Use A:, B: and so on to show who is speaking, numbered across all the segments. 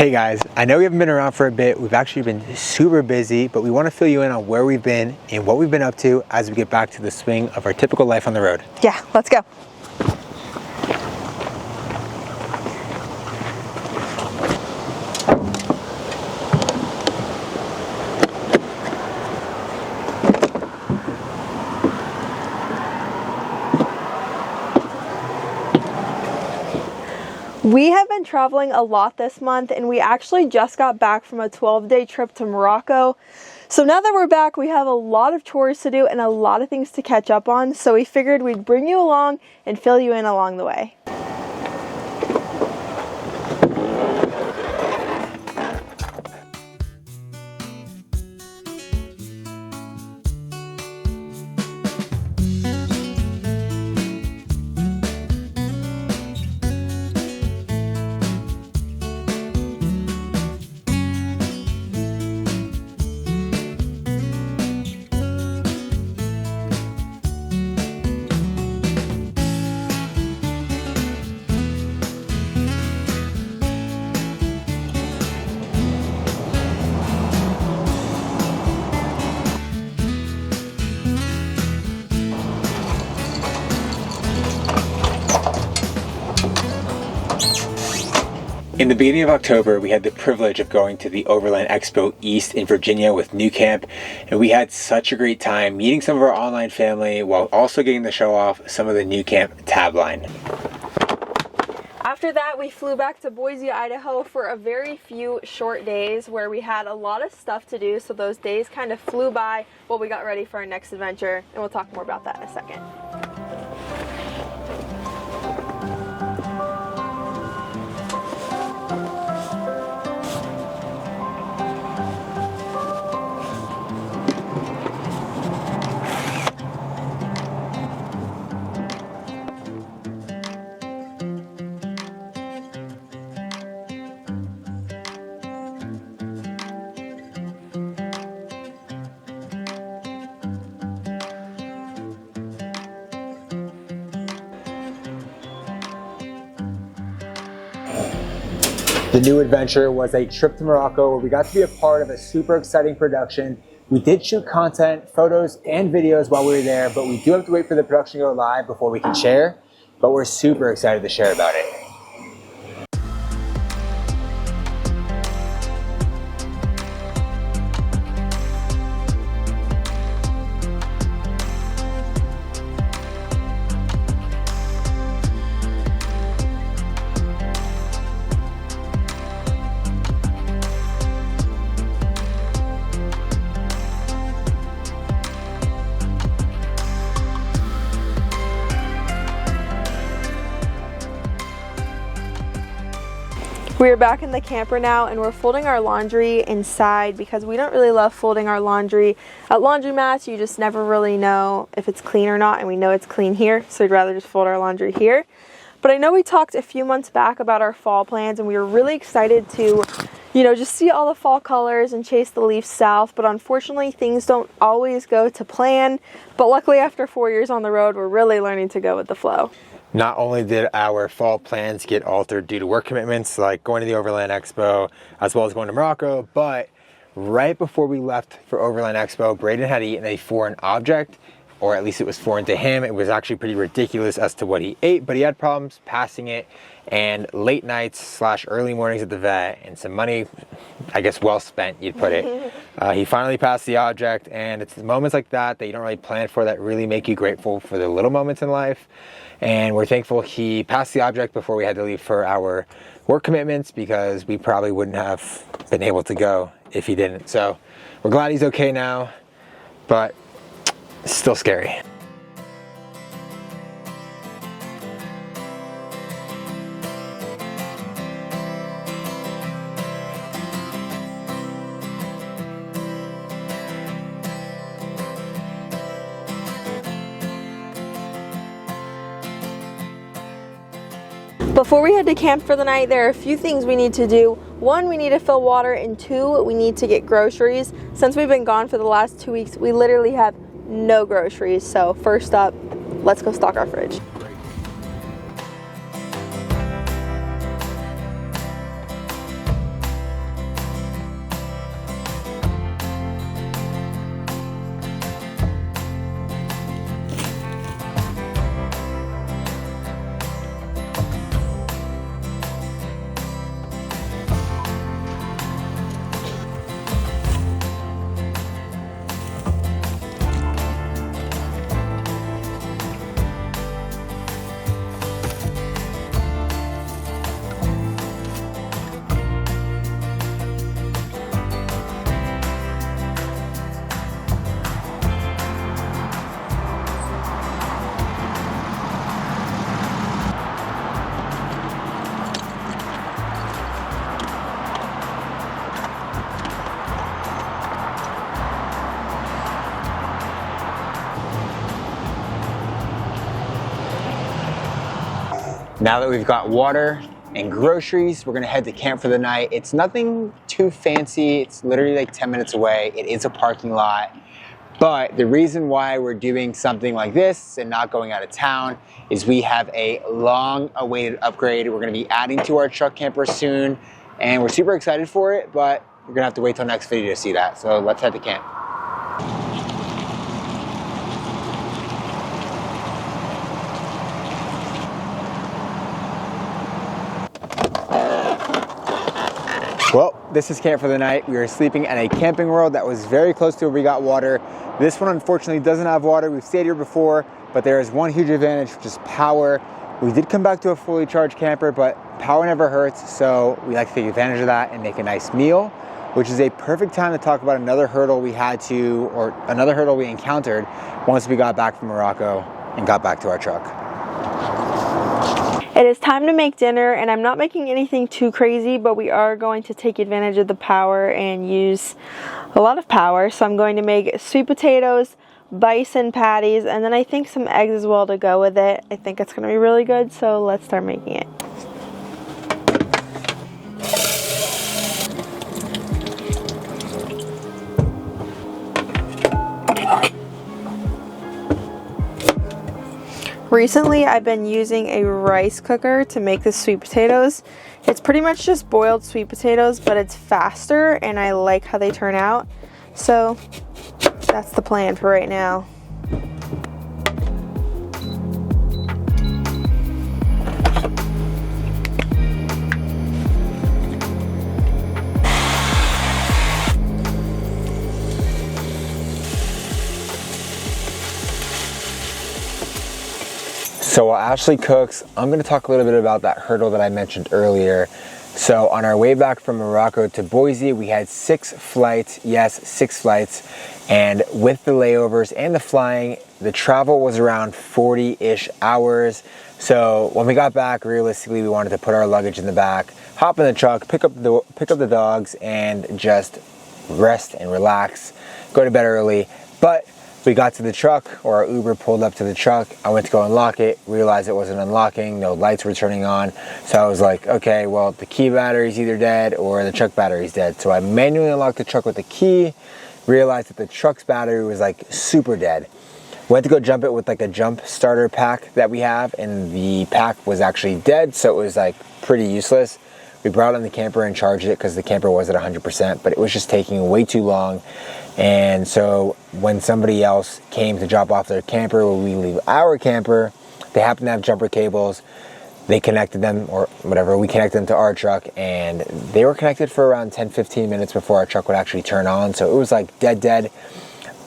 A: Hey guys, I know we haven't been around for a bit. We've actually been super busy, but we want to fill you in on where we've been and what we've been up to as we get back to the swing of our typical life on the road.
B: Yeah, let's go. We have been traveling a lot this month, and we actually just got back from a 12-day trip to Morocco. So now that we're back, we have a lot of chores to do and a lot of things to catch up on. So we figured we'd bring you along and fill you in along the way.
A: In the beginning of October, we had the privilege of going to the Overland Expo East in Virginia with New Camp, and we had such a great time meeting some of our online family while also getting to show off some of the New Camp tab line.
B: After that, we flew back to Boise, Idaho for a very few short days where we had a lot of stuff to do, so those days kind of flew by while we got ready for our next adventure, and we'll talk more about that in a second.
A: The new adventure was a trip to Morocco where we got to be a part of a super exciting production. We did shoot content, photos, and videos while we were there, but we do have to wait for the production to go live before we can share, but we're super excited to share about it.
B: We are back in the camper now, and we're folding our laundry inside because we don't really love folding our laundry at laundromats. You just never really know if it's clean or not, and we know it's clean here, so we'd rather just fold our laundry here. But I know we talked a few months back about our fall plans, and we were really excited to, just see all the fall colors and chase the leaves south. But unfortunately, things don't always go to plan. But luckily, after 4 years on the road, we're really learning to go with the flow.
A: Not only did our fall plans get altered due to work commitments like going to the Overland Expo as well as going to Morocco, but right before we left for Overland Expo, Braden had eaten a foreign object, or at least it was foreign to him. It was actually pretty ridiculous as to what he ate, but he had problems passing it, and late nights / early mornings at the vet and some money, I guess well spent, you'd put it. He finally passed the object, and it's moments like that you don't really plan for that really make you grateful for the little moments in life. And we're thankful he passed the object before we had to leave for our work commitments, because we probably wouldn't have been able to go if he didn't. So we're glad he's okay now, but it's still scary.
B: Before we head to camp for the night, there are a few things we need to do. One, we need to fill water, and two, we need to get groceries. Since we've been gone for the last 2 weeks, we literally have no groceries. So first up, let's go stock our fridge.
A: Now that we've got water and groceries, we're gonna head to camp for the night. It's nothing too fancy. It's literally like 10 minutes away. It is a parking lot. But the reason why we're doing something like this and not going out of town is we have a long awaited upgrade. We're gonna be adding to our truck camper soon, and we're super excited for it, but we're gonna have to wait till next video to see that. So let's head to camp. Well, this is camp for the night. We are sleeping at a camping world that was very close to where we got water. This one unfortunately doesn't have water. We've stayed here before, but there is one huge advantage, which is power. We did come back to a fully charged camper, but power never hurts, so we like to take advantage of that and make a nice meal, which is a perfect time to talk about another hurdle we encountered once we got back from Morocco and got back to our truck.
B: It is time to make dinner, and I'm not making anything too crazy, but we are going to take advantage of the power and use a lot of power. So I'm going to make sweet potatoes, bison patties, and then I think some eggs as well to go with it. I think it's going to be really good, so let's start making it. Recently, I've been using a rice cooker to make the sweet potatoes. It's pretty much just boiled sweet potatoes, but it's faster and I like how they turn out. So that's the plan for right now.
A: So while Ashley cooks, I'm gonna talk a little bit about that hurdle that I mentioned earlier. So on our way back from Morocco to Boise, we had 6 flights, yes, 6 flights. And with the layovers and the flying, the travel was around 40-ish hours. So when we got back, realistically, we wanted to put our luggage in the back, hop in the truck, pick up the dogs, and just rest and relax, go to bed early. But we got to the truck, or our Uber pulled up to the truck. I went to go unlock it, realized it wasn't unlocking, no lights were turning on. So I was like, okay, well, the key battery's either dead or the truck battery's dead. So I manually unlocked the truck with the key, realized that the truck's battery was like super dead. Went to go jump it with like a jump starter pack that we have, and the pack was actually dead, so it was like pretty useless. We brought it in the camper and charged it because the camper was at 100%, but it was just taking way too long. And so when somebody else came to drop off their camper, when we leave our camper, they happened to have jumper cables. They connected them, or whatever, we connected them to our truck, and they were connected for around 10-15 minutes before our truck would actually turn on. So it was like dead.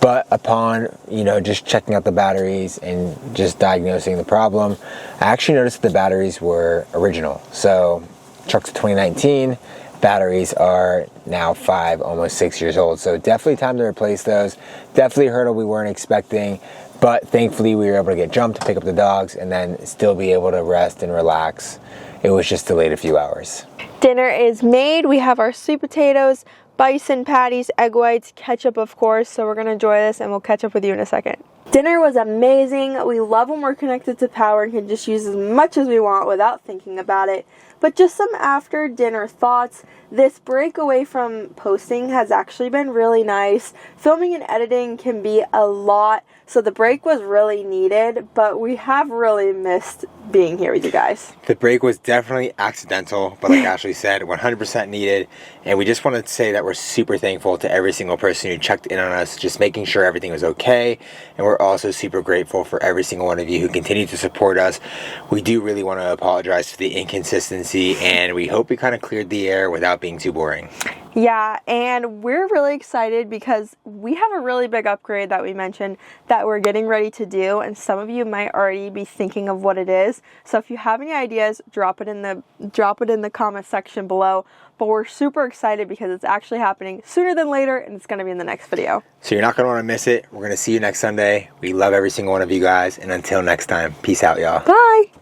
A: But upon, just checking out the batteries and just diagnosing the problem, I actually noticed that the batteries were original. So truck's 2019. Batteries are now 5, almost 6 years old. So definitely time to replace those. Definitely a hurdle we weren't expecting, but thankfully we were able to get jumped, pick up the dogs, and then still be able to rest and relax. It was just delayed a few hours.
B: Dinner is made. We have our sweet potatoes, bison patties, egg whites, ketchup of course. So we're gonna enjoy this and we'll catch up with you in a second. Dinner was amazing. We love when we're connected to power and can just use as much as we want without thinking about it. But just some after dinner thoughts. This break away from posting has actually been really nice. Filming and editing can be a lot, so the break was really needed, but we have really missed being here with you guys.
A: The break was definitely accidental, but like Ashley said, 100% needed. And we just wanted to say that we're super thankful to every single person who checked in on us, just making sure everything was okay. And we're also super grateful for every single one of you who continue to support us. We do really want to apologize for the inconsistency, and we hope we kind of cleared the air without being too boring.
B: Yeah, and we're really excited because we have a really big upgrade that we mentioned that we're getting ready to do, and some of you might already be thinking of what it is. So if you have any ideas, drop it in the comment section below. But we're super excited because it's actually happening sooner than later, and it's going to be in the next video.
A: So you're not going to want to miss it. We're going to see you next Sunday. We love every single one of you guys, and until next time, peace out, y'all.
B: Bye!